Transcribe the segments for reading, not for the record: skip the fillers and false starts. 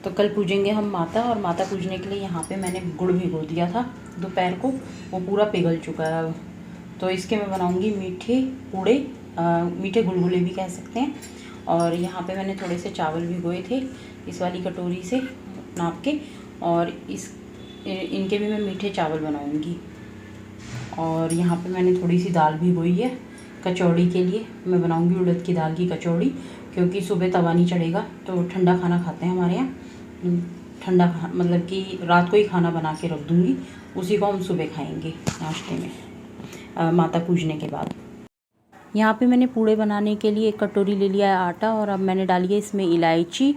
तो कल पूजेंगे हम माता, और माता पूजने के लिए यहाँ पे मैंने गुड़ भिगो दिया था दोपहर को, वो पूरा पिघल चुका है अब। तो इसके मैं बनाऊँगी मीठे पूड़े, मीठे गुलगुले भी कह सकते हैं। और यहाँ पे मैंने थोड़े से चावल भिगोए थे इस वाली कटोरी से नाप के, और इनके भी मैं मीठे चावल बनाऊँगी। और यहाँ पे मैंने थोड़ी सी दाल भिगोई है कचौड़ी के लिए। मैं बनाऊँगी उड़द की दाल की कचौड़ी, क्योंकि सुबह तवा नहीं चढ़ेगा तो ठंडा खाना खाते हैं हमारे यहाँ। ठंडा मतलब कि रात को ही खाना बना के रख दूँगी, उसी को हम सुबह खाएंगे नाश्ते में माता पूजने के बाद। यहाँ पे मैंने पूड़े बनाने के लिए एक कटोरी ले लिया है आटा, और अब मैंने डाली है इसमें इलायची,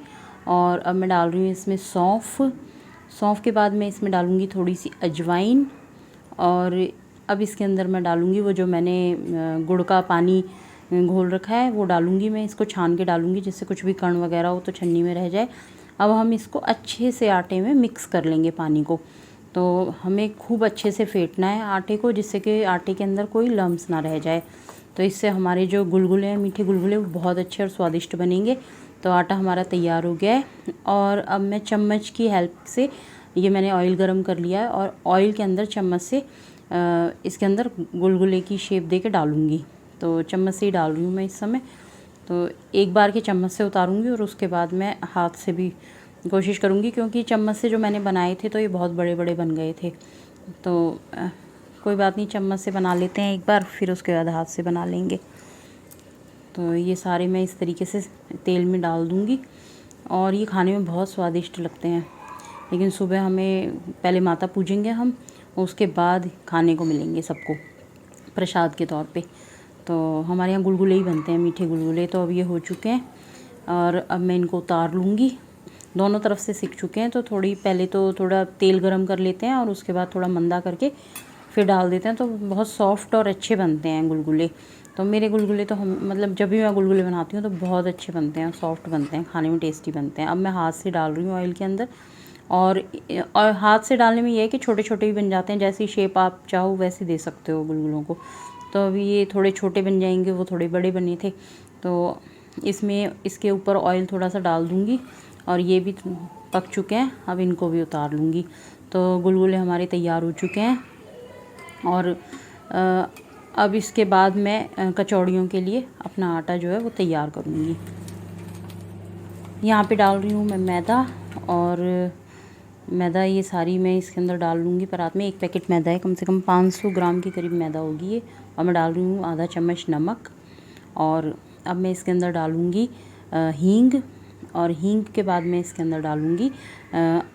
और अब मैं डाल रही हूँ इसमें सौंफ के बाद मैं इसमें डालूँगी थोड़ी सी अजवाइन, और अब इसके अंदर मैं डालूँगी वो जो मैंने गुड़ का पानी घोल रखा है वो डालूँगी। मैं इसको छान के डालूँगी, जिससे कुछ भी कण वगैरह हो तो छन्नी में रह जाए। अब हम इसको अच्छे से आटे में मिक्स कर लेंगे पानी को। तो हमें खूब अच्छे से फेंटना है आटे को, जिससे कि आटे के अंदर कोई लम्स ना रह जाए। तो इससे हमारे जो गुलगुले हैं, मीठे गुलगुले, वो बहुत अच्छे और स्वादिष्ट बनेंगे। तो आटा हमारा तैयार हो गया है, और अब मैं चम्मच की हेल्प से, ये मैंने ऑयल गरम कर लिया है, और ऑयल के अंदर चम्मच से इसके अंदर गुलगुले की शेप दे के डालूँगी। तो चम्मच से ही डाल रही हूँ मैं इस समय। तो एक बार के चम्मच से उतारूँगी, और उसके बाद मैं हाथ से भी कोशिश करूँगी, क्योंकि चम्मच से जो मैंने बनाए थे तो ये बहुत बड़े बड़े बन गए थे। तो कोई बात नहीं, चम्मच से बना लेते हैं एक बार, फिर उसके बाद हाथ से बना लेंगे। तो ये सारे मैं इस तरीके से तेल में डाल दूँगी, और ये खाने में बहुत स्वादिष्ट लगते हैं। लेकिन सुबह हमें पहले माता पूजेंगे हम, उसके बाद खाने को मिलेंगे सबको प्रसाद के तौर पे। तो हमारे यहाँ गुलगुले ही बनते हैं, मीठे गुलगुले। तो अब ये हो चुके हैं, और अब मैं इनको उतार लूँगी। दोनों तरफ से सिक चुके हैं, तो पहले तो थोड़ा तेल गरम कर लेते हैं, और उसके बाद थोड़ा मंदा करके फिर डाल देते हैं। तो बहुत सॉफ्ट और अच्छे बनते हैं गुलगुले। तो मेरे गुलगुले तो हम मतलब जब भी मैं गुलगुले बनाती हूँ तो बहुत अच्छे बनते हैं, सॉफ्ट बनते हैं, खाने में टेस्टी बनते हैं। अब मैं हाथ से डाल रही हूँ ऑयल के अंदर, और हाथ से डालने में ये है कि छोटे छोटे भी बन जाते हैं, जैसी शेप आप चाहो वैसे दे सकते हो गुलगुलों को। तो अभी ये थोड़े छोटे बन जाएंगे, वो थोड़े बड़े बने थे। तो इसमें इसके ऊपर ऑयल थोड़ा सा डाल दूँगी, और ये भी पक चुके हैं, अब इनको भी उतार लूँगी। तो गुलगुले हमारे तैयार हो चुके हैं, और अब इसके बाद मैं कचौड़ियों के लिए अपना आटा जो है वो तैयार करूँगी। यहाँ पे डाल रही हूँ मैं मैदा, और मैदा ये सारी मैं इसके अंदर डाल लूँगी। परात में 1 पैकेट मैदा है, कम से कम 500 ग्राम के करीब मैदा होगी ये। और मैं डाल रही हूँ आधा चम्मच नमक, और अब मैं इसके अंदर डालूँगी हींग, और हींग के बाद मैं इसके अंदर डालूँगी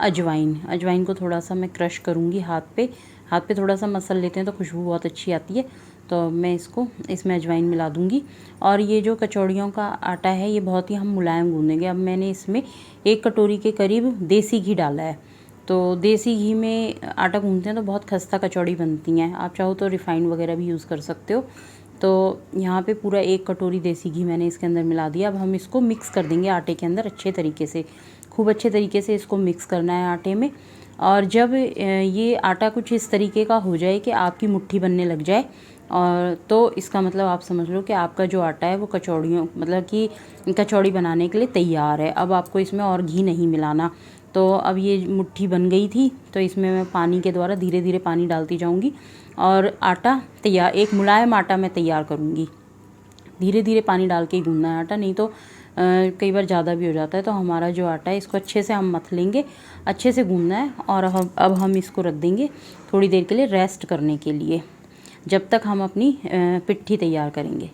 अजवाइन को थोड़ा सा मैं क्रश करूँगी हाथ पे थोड़ा सा मसल लेते हैं तो खुशबू बहुत अच्छी आती है। तो मैं इसमें अजवाइन मिला दूँगी। और ये जो कचौड़ियों का आटा है ये बहुत ही हम मुलायम गूँधेंगे। अब मैंने इसमें 1 कटोरी के करीब देसी घी डाला है। तो देसी घी में आटा गूँधते हैं तो बहुत खस्ता कचौड़ी बनती हैं। आप चाहो तो रिफ़ाइंड वगैरह भी यूज़ कर सकते हो। तो यहाँ पे पूरा 1 कटोरी देसी घी मैंने इसके अंदर मिला दिया। अब हम इसको मिक्स कर देंगे आटे के अंदर अच्छे तरीके से, खूब अच्छे तरीके से इसको मिक्स करना है आटे में। और जब ये आटा कुछ इस तरीके का हो जाए कि आपकी मुट्ठी बनने लग जाए, और तो इसका मतलब आप समझ लो कि आपका जो आटा है वो कचौड़ियों मतलब कि कचौड़ी बनाने के लिए तैयार है। अब आपको इसमें और घी नहीं मिलाना। तो अब ये मुट्ठी बन गई थी, तो इसमें मैं पानी के द्वारा धीरे धीरे पानी डालती जाऊंगी, और आटा तैयार, एक मुलायम आटा मैं तैयार करूंगी। धीरे धीरे पानी डाल के ही गूंदना है आटा, नहीं तो कई बार ज़्यादा भी हो जाता है। तो हमारा जो आटा है इसको अच्छे से हम मथ लेंगे, अच्छे से गूंदना है। और अब हम इसको रख देंगे थोड़ी देर के लिए रेस्ट करने के लिए, जब तक हम अपनी पिट्ठी तैयार करेंगे।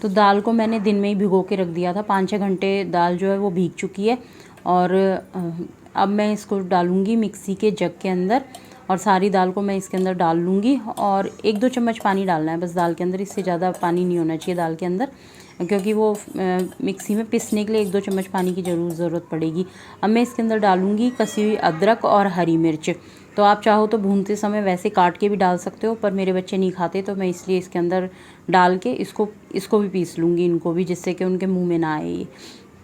तो दाल को मैंने दिन में ही भिगो के रख दिया था, 5-6 घंटे दाल जो है वो भीग चुकी है। और अब मैं इसको डालूँगी मिक्सी के जग के अंदर, और सारी दाल को मैं इसके अंदर डाल लूँगी। और 1-2 चम्मच पानी डालना है बस दाल के अंदर, इससे ज़्यादा पानी नहीं होना चाहिए दाल के अंदर, क्योंकि वो मिक्सी में पीसने के लिए 1-2 चम्मच पानी की ज़रूरत पड़ेगी। अब मैं इसके अंदर डालूँगी कसी हुई अदरक और हरी मिर्च। तो आप चाहो तो भूनते समय वैसे काट के भी डाल सकते हो, पर मेरे बच्चे नहीं खाते तो मैं इसलिए इसके अंदर डाल के इसको भी पीस लूँगी, इनको भी, जिससे कि उनके मुँह में ना आए ये।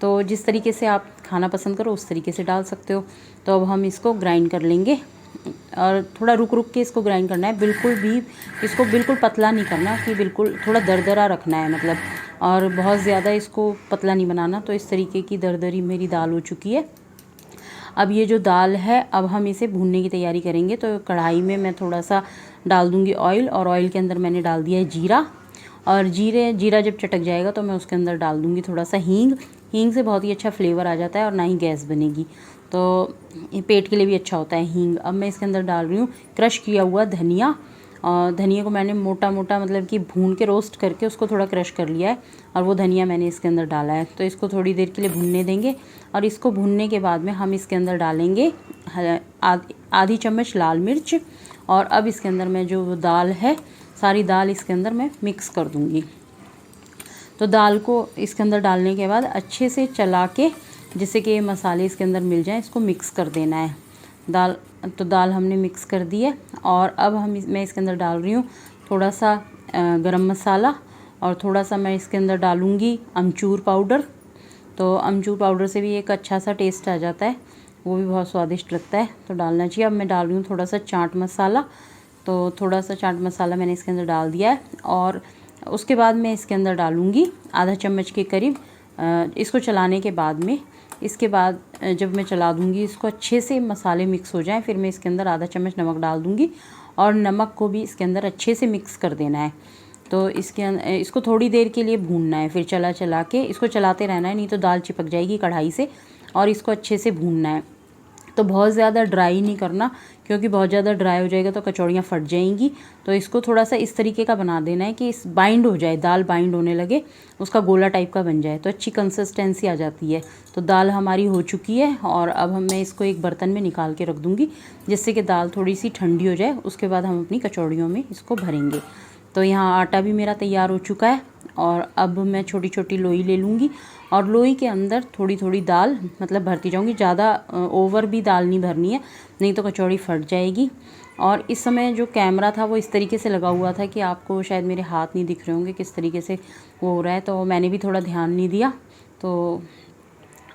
तो जिस तरीके से आप खाना पसंद करो उस तरीके से डाल सकते हो। तो अब हम इसको ग्राइंड कर लेंगे और थोड़ा रुक रुक के इसको ग्राइंड करना है, बिल्कुल भी इसको बिल्कुल पतला नहीं करना कि बिल्कुल थोड़ा दरदरा रखना है मतलब, और बहुत ज़्यादा इसको पतला नहीं बनाना। तो इस तरीके की दरदरी मेरी दाल हो चुकी है। अब ये जो दाल है अब हम इसे भूनने की तैयारी करेंगे। तो कढ़ाई में मैं थोड़ा सा डाल दूँगी ऑयल, और ऑयल के अंदर मैंने डाल दिया है जीरा, और जीरा जब चटक जाएगा तो मैं उसके अंदर डाल दूँगी थोड़ा सा हींग। हींग से बहुत ही अच्छा फ्लेवर आ जाता है और ना ही गैस बनेगी, तो ये पेट के लिए भी अच्छा होता है हींग। अब मैं इसके अंदर डाल रही हूँ क्रश किया हुआ धनिया, और धनिया को मैंने मोटा मोटा मतलब कि भून के रोस्ट करके उसको थोड़ा क्रश कर लिया है, और वो धनिया मैंने इसके अंदर डाला है। तो इसको थोड़ी देर के लिए भूनने देंगे, और इसको भूनने के बाद में हम इसके अंदर डालेंगे आधी चम्मच लाल मिर्च। और अब इसके अंदर मैं जो दाल है सारी दाल इसके अंदर मैं मिक्स कर दूँगी। तो दाल को इसके अंदर डालने के बाद अच्छे से चला के, जिससे कि ये मसाले इसके अंदर मिल जाएं, इसको मिक्स कर देना है। दाल हमने मिक्स कर दी है, और अब मैं इसके अंदर डाल रही हूँ थोड़ा सा गरम मसाला, और थोड़ा सा मैं इसके अंदर डालूँगी अमचूर पाउडर। तो अमचूर पाउडर से भी एक अच्छा सा टेस्ट आ जाता है, वो भी बहुत स्वादिष्ट लगता है, तो डालना चाहिए। अब मैं डाल रही हूँ थोड़ा सा चाट मसाला। तो थोड़ा सा चाट मसाला मैंने इसके अंदर डाल दिया है, और उसके बाद मैं इसके अंदर डालूँगी आधा चम्मच के करीब। इसको चलाने के बाद में, इसके बाद जब मैं चला दूँगी इसको अच्छे से मसाले मिक्स हो जाएं, फिर मैं इसके अंदर आधा चम्मच नमक डाल दूँगी, और नमक को भी इसके अंदर अच्छे से मिक्स कर देना है। तो इसको थोड़ी देर के लिए भूनना है, फिर चला के इसको चलाते रहना है, नहीं तो दाल चिपक जाएगी कढ़ाई से। और इसको अच्छे से भूनना है, तो बहुत ज़्यादा ड्राई नहीं करना, क्योंकि बहुत ज़्यादा ड्राई हो जाएगा तो कचौड़ियाँ फट जाएंगी। तो इसको थोड़ा सा इस तरीके का बना देना है कि इस बाइंड हो जाए, दाल बाइंड होने लगे, उसका गोला टाइप का बन जाए, तो अच्छी कंसिस्टेंसी आ जाती है। तो दाल हमारी हो चुकी है, और अब मैं इसको एक बर्तन में निकाल के रख दूँगी, जिससे कि दाल थोड़ी सी ठंडी हो जाए। उसके बाद हम अपनी कचौड़ियों में इसको भरेंगे। तो यहाँ आटा भी मेरा तैयार हो चुका है, और अब मैं छोटी छोटी लोई ले लूँगी, और लोई के अंदर थोड़ी थोड़ी दाल मतलब भरती जाऊँगी। ज़्यादा ओवर भी दाल नहीं भरनी है, नहीं तो कचौड़ी फट जाएगी। और इस समय जो कैमरा था वो इस तरीके से लगा हुआ था कि आपको शायद मेरे हाथ नहीं दिख रहे होंगे किस तरीके से वो हो रहा है, तो मैंने भी थोड़ा ध्यान नहीं दिया। तो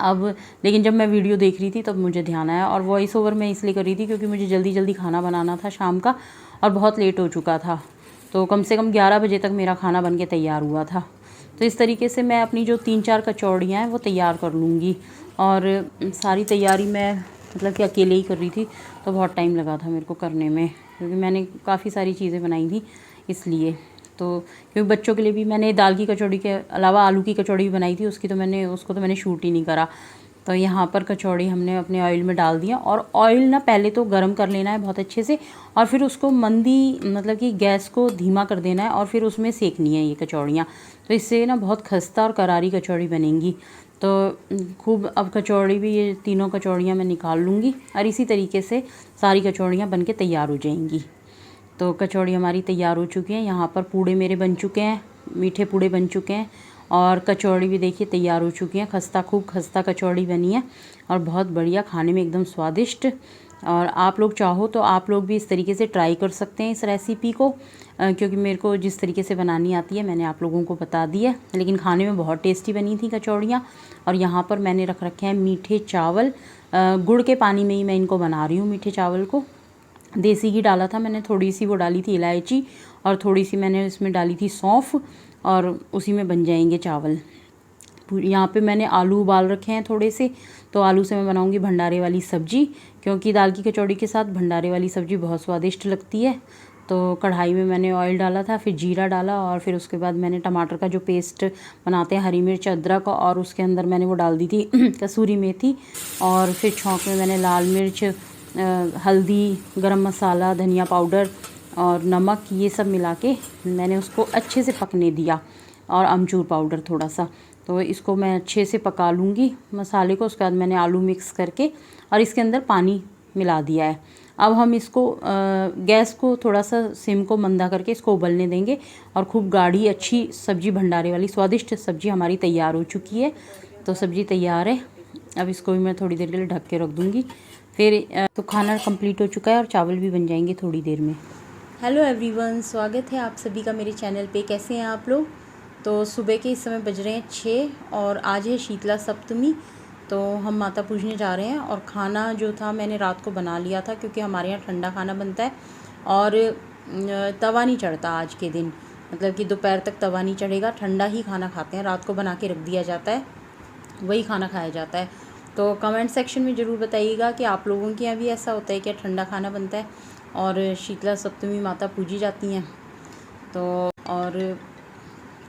अब लेकिन जब मैं वीडियो देख रही थी तब मुझे ध्यान आया, और वॉइस ओवर मैं इसलिए कर रही थी क्योंकि मुझे जल्दी जल्दी खाना बनाना था शाम का, और बहुत लेट हो चुका था। तो कम से कम 11 बजे तक मेरा खाना बन के तैयार हुआ था। तो इस तरीके से मैं अपनी जो 3-4 कचौड़ियाँ हैं वो तैयार कर लूँगी, और सारी तैयारी मैं मतलब कि अकेले ही कर रही थी, तो बहुत टाइम लगा था मेरे को करने में, क्योंकि मैंने काफ़ी सारी चीज़ें बनाई थी इसलिए। तो क्योंकि बच्चों के लिए भी मैंने दाल की कचौड़ी के अलावा आलू की कचौड़ी भी बनाई थी, उसको तो मैंने शूट ही नहीं करा। तो यहाँ पर कचौड़ी हमने अपने ऑयल में डाल दिया, और ऑयल ना पहले तो गर्म कर लेना है बहुत अच्छे से, और फिर उसको मंदी मतलब कि गैस को धीमा कर देना है, और फिर उसमें सेकनी है ये कचौड़ियाँ। तो इससे ना बहुत खस्ता और करारी कचौड़ी बनेंगी। तो खूब अब कचौड़ी भी ये तीनों कचौड़ियाँ मैं निकाल लूँगी, और इसी तरीके से सारी कचौड़ियाँ बन के तैयार हो जाएंगी। तो कचौड़ी हमारी तैयार हो चुकी है। यहाँ पर पूड़े मेरे बन चुके हैं, मीठे पूड़े बन चुके हैं, और कचौड़ी भी देखिए तैयार हो चुकी हैं। खूब खस्ता कचौड़ी बनी है, और बहुत बढ़िया, खाने में एकदम स्वादिष्ट। और आप लोग चाहो तो आप लोग भी इस तरीके से ट्राई कर सकते हैं इस रेसिपी को, क्योंकि मेरे को जिस तरीके से बनानी आती है मैंने आप लोगों को बता दी है, लेकिन खाने में बहुत टेस्टी बनी थी कचौड़ियाँ। और यहाँ पर मैंने रख रखे हैं मीठे चावल, गुड़ के पानी में ही मैं इनको बना रही हूँ। मीठे चावल को देसी घी डाला था मैंने, थोड़ी सी वो डाली थी इलायची, और थोड़ी सी मैंने इसमें डाली थी सौंफ, और उसी में बन जाएंगे चावल। यहाँ पे मैंने आलू उबाल रखे हैं थोड़े से, तो आलू से मैं बनाऊंगी भंडारे वाली सब्ज़ी, क्योंकि दाल की कचौड़ी के साथ भंडारे वाली सब्ज़ी बहुत स्वादिष्ट लगती है। तो कढ़ाई में मैंने ऑयल डाला था, फिर जीरा डाला, और फिर उसके बाद मैंने टमाटर का जो पेस्ट बनाते हैं, हरी मिर्च अदरक, और उसके अंदर मैंने वो डाल दी थी कसूरी मेथी, और फिर छौंक में मैंने लाल मिर्च, हल्दी, गरम मसाला, धनिया पाउडर और नमक, ये सब मिला के मैंने उसको अच्छे से पकने दिया, और अमचूर पाउडर थोड़ा सा। तो इसको मैं अच्छे से पका लूँगी मसाले को। उसके बाद मैंने आलू मिक्स करके और इसके अंदर पानी मिला दिया है। अब हम इसको गैस को थोड़ा सा सिम को मंदा करके इसको उबलने देंगे, और खूब गाढ़ी अच्छी सब्ज़ी, भंडारे वाली स्वादिष्ट सब्ज़ी हमारी तैयार हो चुकी है। तो सब्ज़ी तैयार है, अब इसको भी मैं थोड़ी देर के लिए ढक के रख दूँगी। फिर तो खाना कंप्लीट हो चुका है, और चावल भी बन जाएंगे थोड़ी देर में। हेलो एवरीवन, स्वागत है आप सभी का मेरे चैनल पे। कैसे हैं आप लोग? तो सुबह के इस समय बज रहे हैं 6, और आज है शीतला सप्तमी। तो हम माता पूजने जा रहे हैं। और खाना जो था मैंने रात को बना लिया था, क्योंकि हमारे यहाँ ठंडा खाना बनता है और तवा नहीं चढ़ता आज के दिन, मतलब कि दोपहर तक तवा नहीं चढ़ेगा, ठंडा ही खाना खाते हैं, रात को बना के रख दिया जाता है, वही खाना खाया जाता है। तो कमेंट सेक्शन में ज़रूर बताइएगा कि आप लोगों के यहाँ भी ऐसा होता है क्या, ठंडा खाना बनता है और शीतला सप्तमी माता पूजी जाती हैं। तो और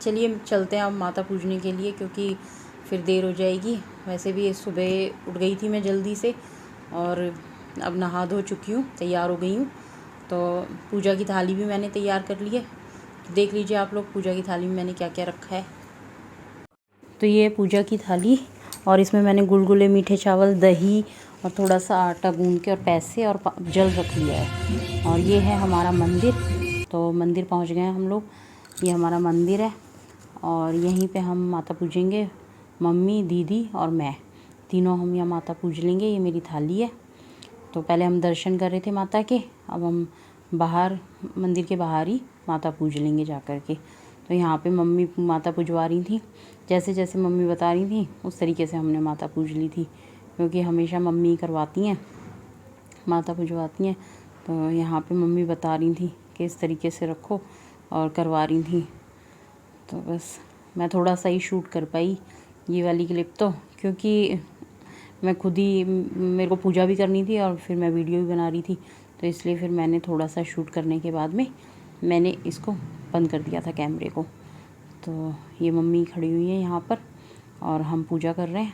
चलिए चलते हैं अब माता पूजने के लिए, क्योंकि फिर देर हो जाएगी। वैसे भी सुबह उठ गई थी मैं जल्दी से और अब नहा धो चुकी हूँ, तैयार हो गई हूँ। तो पूजा की थाली भी मैंने तैयार कर ली है, देख लीजिए आप लोग पूजा की थाली में मैंने क्या क्या रखा है। तो ये है पूजा की थाली और इसमें मैंने गुलगुले, मीठे चावल, दही और थोड़ा सा आटा गूंद के और पैसे और जल रख लिया है। और ये है हमारा मंदिर, तो मंदिर पहुंच गए हैं हम लोग। ये हमारा मंदिर है और यहीं पे हम माता पूजेंगे, मम्मी, दीदी और मैं, तीनों हम यहाँ माता पूज लेंगे। ये मेरी थाली है। तो पहले हम दर्शन कर रहे थे माता के, अब हम बाहर मंदिर के बाहर ही माता पूज लेंगे जा कर के। तो यहाँ पे मम्मी माता पूजवा रही थी, जैसे जैसे मम्मी बता रही थी उस तरीके से हमने माता पूज ली थी, क्योंकि हमेशा मम्मी करवाती हैं, माता पूजवाती हैं। तो यहाँ पे मम्मी बता रही थी कि इस तरीके से रखो और करवा रही थी। तो बस मैं थोड़ा सा ही शूट कर पाई ये वाली क्लिप, तो क्योंकि मैं खुद ही, मेरे को पूजा भी करनी थी और फिर मैं वीडियो भी बना रही थी, तो इसलिए फिर मैंने थोड़ा सा शूट करने के बाद में मैंने इसको बंद कर दिया था कैमरे को। तो ये मम्मी खड़ी हुई है यहाँ पर और हम पूजा कर रहे हैं।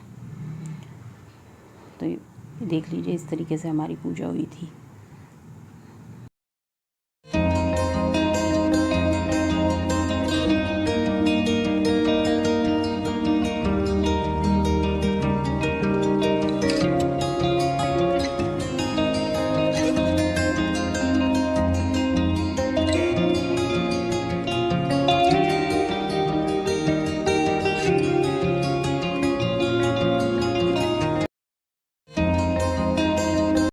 तो देख लीजिए इस तरीके से हमारी पूजा हुई थी।